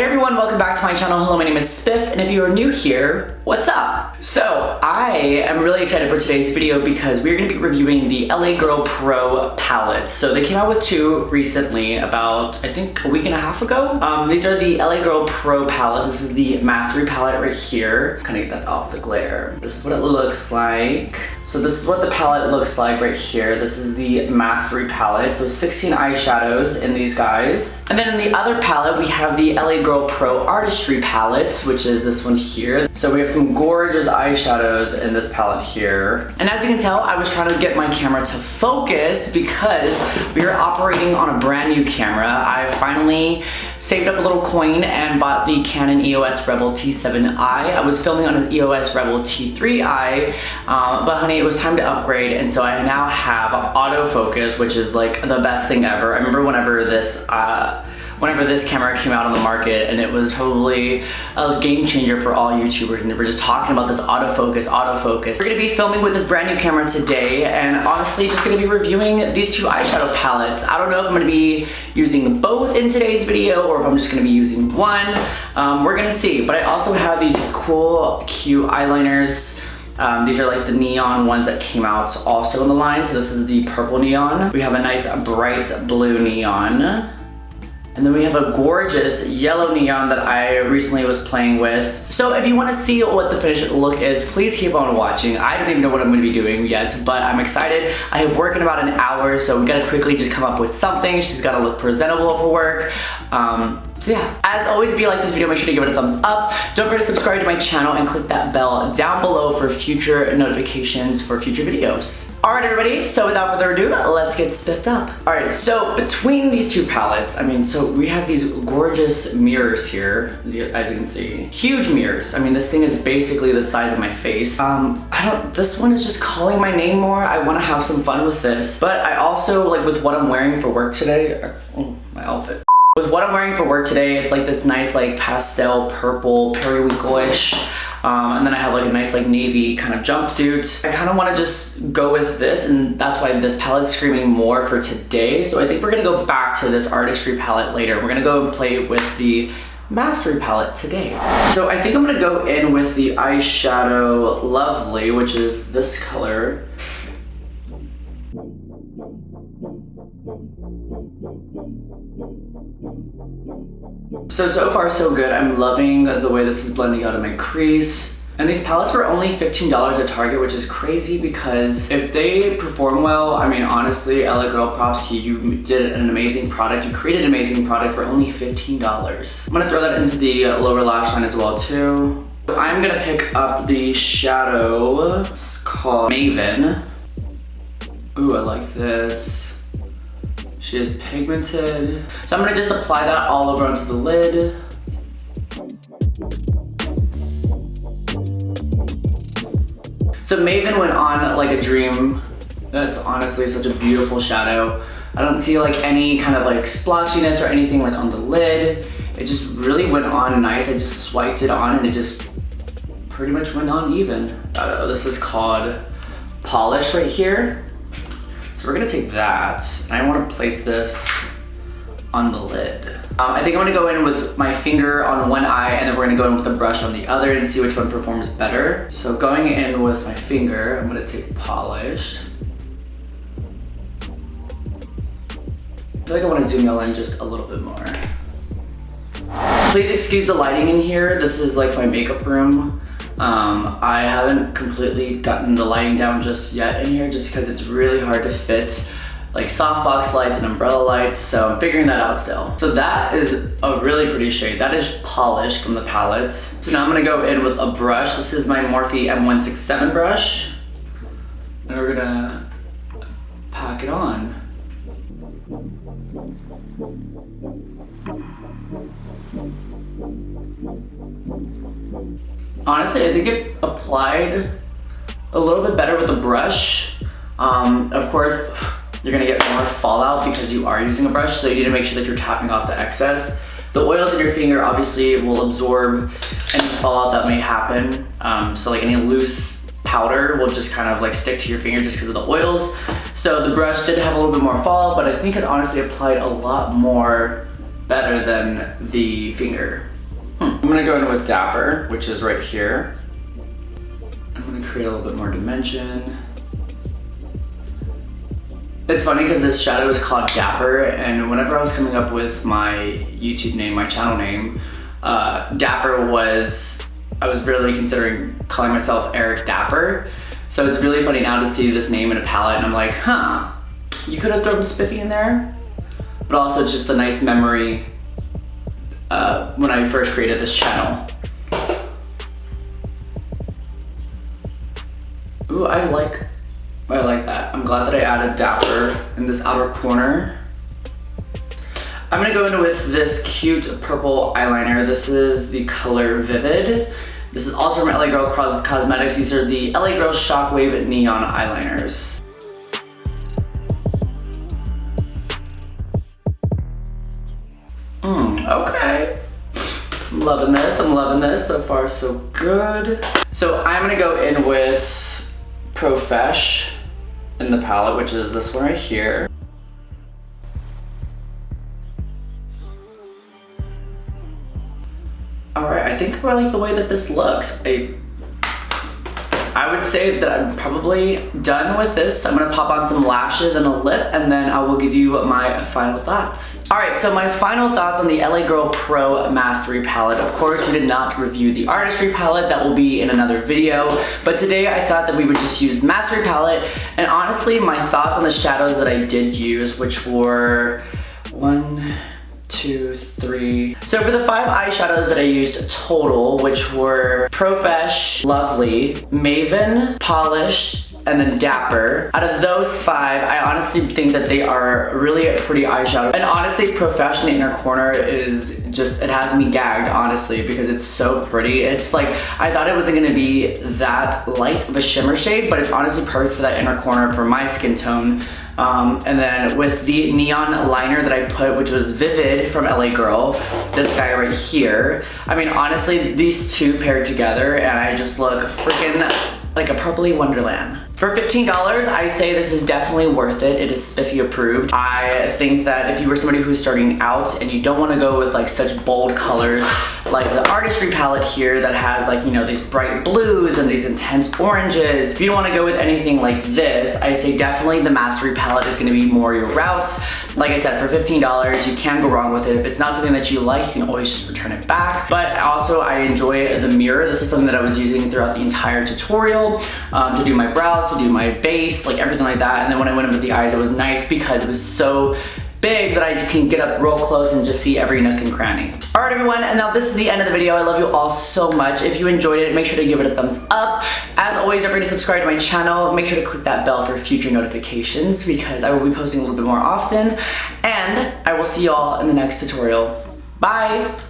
Hey everyone, welcome back to my channel. Hello, my name is Spiff, and if you are new here, what's up? So, I am really excited for today's video because we're going to be reviewing the LA Girl Pro palettes. So they came out with two recently, about, I think, a week and a half ago. These are the LA Girl Pro palettes. This is the Mastery palette right here. Kind of get that off the glare. This is what it looks like. So this is what the palette looks like right here. This is the Mastery palette. So 16 eyeshadows in these guys. And then in the other palette, we have the LA Girl Pro Artistry palette, which is this one here. So we have some gorgeous eyeshadows in this palette here. And as you can tell, I was trying to get my camera to focus because we are operating on a brand new camera. I finally saved up a little coin and bought the Canon EOS Rebel T7i. I was filming on an EOS Rebel T3i, but honey, it was time to upgrade, and so I now have autofocus, which is like the best thing ever. I remember whenever this camera came out on the market, and it was probably a game changer for all YouTubers, and they were just talking about this autofocus. We're gonna be filming with this brand new camera today, and honestly just gonna be reviewing these two eyeshadow palettes. I don't know if I'm gonna be using both in today's video or if I'm just gonna be using one. We're gonna see, but I also have these cool, cute eyeliners. These are like the neon ones that came out also in the line. So this is the purple neon. We have a nice bright blue neon. And then we have a gorgeous yellow neon that I recently was playing with. So if you want to see what the finished look is, please keep on watching. I don't even know what I'm going to be doing yet, but I'm excited. I have work in about an hour, so we gotta quickly just come up with something. She's gotta look presentable for work. So yeah, as always, if you like this video, make sure to give it a thumbs up. Don't forget to subscribe to my channel and click that bell down below for future notifications for future videos. All right, everybody, so without further ado, let's get spiffed up. All right, so between these two palettes, so we have these gorgeous mirrors here, as you can see. Huge mirrors. I mean, this thing is basically the size of my face. This one is just calling my name more. I wanna have some fun with this. But I also, like with what I'm wearing for work today, my outfit. With what I'm wearing for work today, it's like this nice like pastel purple periwinkle-ish. And then I have like a nice like navy kind of jumpsuit. I kind of want to just go with this, and that's why this palette's screaming more for today. So I think we're gonna go back to this artistry palette later. We're gonna go and play with the Mastery palette today. So I think I'm gonna go in with the eyeshadow Lovely, which is this color. So far so good. I'm loving the way this is blending out of my crease. And these palettes were only $15 at Target, which is crazy because if they perform well, I mean, honestly, LA Girl, props to you. You did an amazing product. You created an amazing product for only $15. I'm gonna throw that into the lower lash line as well too. I'm gonna pick up the shadow. It's called Maven. Ooh, I like this. She is pigmented. So I'm gonna just apply that all over onto the lid. So Maven went on like a dream. That's honestly such a beautiful shadow. I don't see like any kind of like splotchiness or anything like on the lid. It just really went on nice. I just swiped it on and it just pretty much went on even. This is called Polish right here. So we're gonna take that, and I wanna place this on the lid. I think I'm gonna go in with my finger on one eye, and then we're gonna go in with the brush on the other and see which one performs better. So going in with my finger, I'm gonna take Polish. I feel like I wanna zoom y'all in just a little bit more. Please excuse the lighting in here. This is like my makeup room. I haven't completely gotten the lighting down just yet in here just because it's really hard to fit like softbox lights and umbrella lights, so I'm figuring that out still. So that is a really pretty shade. That is Polish from the palette. So now I'm gonna go in with a brush. This is my Morphe M167 brush. And we're gonna pack it on. Honestly, I think it applied a little bit better with the brush. Of course, you're gonna get more fallout because you are using a brush, so you need to make sure that you're tapping off the excess. The oils in your finger obviously will absorb any fallout that may happen. So like any loose powder will just kind of like stick to your finger just because of the oils. So the brush did have a little bit more fallout, but I think it honestly applied a lot more better than the finger. I'm gonna go in with Dapper, which is right here. I'm gonna create a little bit more dimension. It's funny because this shadow is called Dapper, and whenever I was coming up with my YouTube name, my channel name, Dapper was, I was really considering calling myself Eric Dapper. So it's really funny now to see this name in a palette, and I'm like, huh, you could have thrown Spiff'd in there. But also it's just a nice memory when I first created this channel. Ooh, I like that. I'm glad that I added Dapper in this outer corner. I'm gonna go in with this cute purple eyeliner. This is the color Vivid. This is also from LA Girl Cosmetics. These are the LA Girl Shockwave Neon Eyeliners. Okay. I'm loving this. So far, so good. So I'm gonna go in with Profesh in the palette, which is this one right here. Alright, I think I like the way that this looks. I would say that I'm probably done with this. I'm gonna pop on some lashes and a lip, and then I will give you my final thoughts. Alright, so my final thoughts on the LA Girl Pro Mastery palette. Of course, we did not review the Artistry palette. That will be in another video. But today I thought that we would just use the Mastery palette. And honestly, my thoughts on the shadows that I did use, which were 1, 2, 3. So for the 5 eyeshadows that I used total, which were Profesh, Lovely, Maven, Polish, and then Dapper. Out of those 5, I honestly think that they are really pretty eyeshadows. And honestly, Profesh in the inner corner is just, it has me gagged, honestly, because it's so pretty. It's like, I thought it wasn't gonna be that light of a shimmer shade, but it's honestly perfect for that inner corner for my skin tone. And then with the neon liner that I put, which was Vivid from LA Girl, this guy right here. I mean, honestly, these two paired together, and I just look freaking like a purpley wonderland. For $15, I say this is definitely worth it. It is Spiff'd approved. I think that if you were somebody who's starting out and you don't want to go with like such bold colors, like the Artistry palette here that has like, you know, these bright blues and these intense oranges. If you don't want to go with anything like this, I say definitely the Mastery palette is going to be more your route. Like I said, for $15, you can't go wrong with it. If it's not something that you like, you can always just return it back. But also, I enjoy the mirror. This is something that I was using throughout the entire tutorial to do my brows, to do my base, like everything like that. And then when I went in with the eyes, it was nice because it was so big that I can get up real close and just see every nook and cranny. All right, everyone, and now this is the end of the video. I love you all so much. If you enjoyed it, make sure to give it a thumbs up. As always, don't forget to subscribe to my channel. Make sure to click that bell for future notifications because I will be posting a little bit more often. And I will see you all in the next tutorial. Bye.